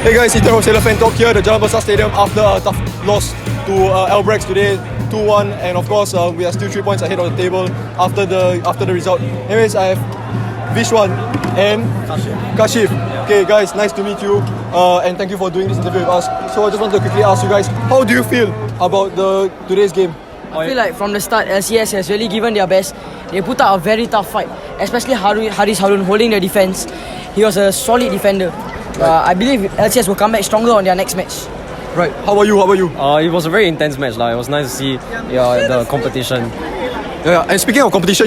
Hey guys, Ethan from Sailor Fan Talk here at the Jalan Besar Stadium after a tough loss to Albirex today, 2-1, and of course we are still 3 points ahead of the table after the result. Anyways, I have Vishwan and Kaashif. Okay guys, nice to meet you and thank you for doing this interview with us. So I just want to quickly ask you guys, how do you feel about today's game? I feel like from the start, LCS has really given their best. They put out a very tough fight, especially Haris Harun holding the defense. He was a solid defender. I believe LCS will come back stronger on their next match. Right. How about you? It was a very intense match. It was nice to see the competition. Yeah, and speaking of competition,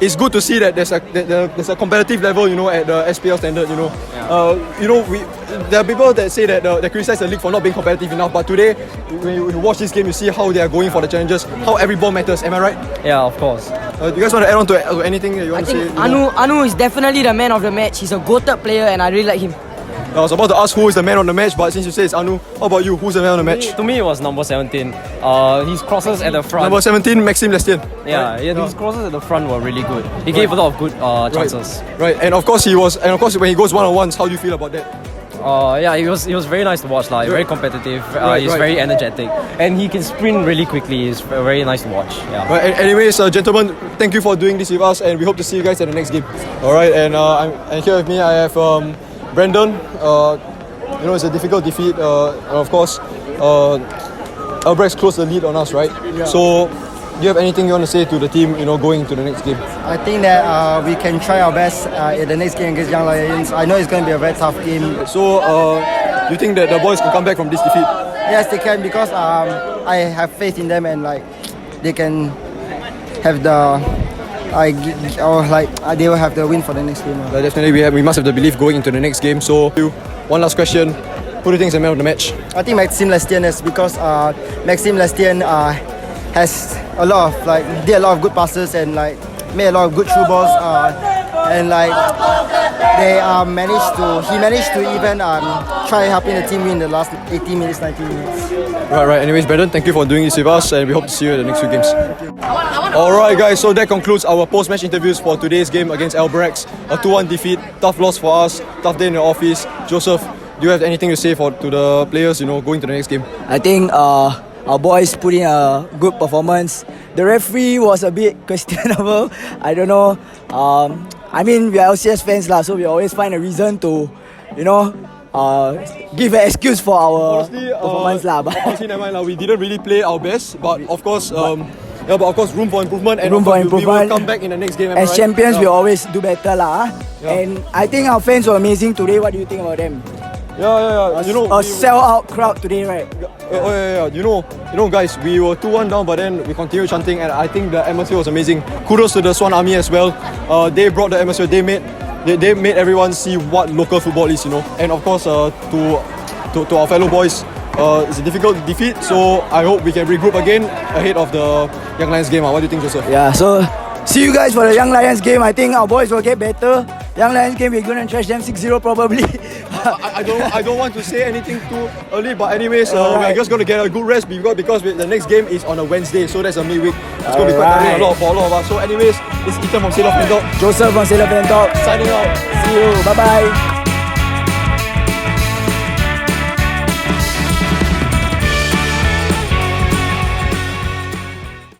it's good to see that there's a competitive level, at the SPL standard, there are people that say that they criticize the league for not being competitive enough, but today, when you watch this game, you see how they are going for the challenges, how every ball matters, am I right? Yeah, of course. Do you guys want to add on to anything that you want to say? Anu is definitely the man of the match. He's a goated player and I really like him. I was about to ask who is the man of the match, but since you say it's Anu, how about you? Who's the man of the match? To me, it was number 17. His crosses at the front. Number 17, Maxime Lestienne. His crosses at the front were really good. He gave a lot of good chances. Right, and of course when he goes one-on-ones, how do you feel about that? He was very nice to watch. Very competitive. He's very energetic, and he can sprint really quickly. He's very nice to watch. Yeah. Right. Anyways, gentlemen, thank you for doing this with us, and we hope to see you guys at the next game. All right, and here with me I have Brandon. It's a difficult defeat. And of course, Albirex closed the lead on us, right? Yeah. So, do you have anything you want to say to the team, going into the next game? I think that we can try our best in the next game against Young Lions. I know it's going to be a very tough game. So, do you think that the boys can come back from this defeat? Yes, they can, because I have faith in them, and they can have they will have the win for the next game. Definitely, we must have the belief going into the next game. So, one last question: who do you think is the man of the match? I think Maxime Lestienne is, because Maxime Lestienne has did a lot of good passes and made a lot of good through balls, and he managed to even try helping the team win the last 18 minutes, 19 minutes. Right. Anyways, Brandon, thank you for doing this with us, and we hope to see you at the next few games. Alright guys, so that concludes our post-match interviews for today's game against Albirex. A 2-1 defeat, tough loss for us, tough day in the office. Joseph, do you have anything to say to the players, going to the next game? I think our boys put in a good performance. The referee was a bit questionable. I don't know. We are LCS fans so we always find a reason to, give an excuse for our performance Honestly, never mind we didn't really play our best, but of course, room for improvement, and we will come back in the next game. As champions, we always do better And I think our fans were amazing today. What do you think about them? Yeah. A sell-out crowd today, right? Guys, we were 2-1 down, but then we continued chanting, and I think the atmosphere was amazing. Kudos to the Swan Army as well. They brought the atmosphere. They made everyone see what local football is, And of course, to our fellow boys, it's a difficult defeat. So I hope we can regroup again ahead of the Young Lions game. What do you think, Joseph? Yeah. So see you guys for the Young Lions game. I think our boys will get better. Young Lions game, we're going to trash them 6-0 probably. I don't want to say anything too early, but anyways, we're just going to get a good rest because the next game is on a Wednesday, so that's a midweek. It's going to be quite tiring for a lot of us. So anyways, it's Ethan from Sailor Fan Talk. Joseph from Sailor Fan Talk. Signing out. See you. Bye-bye.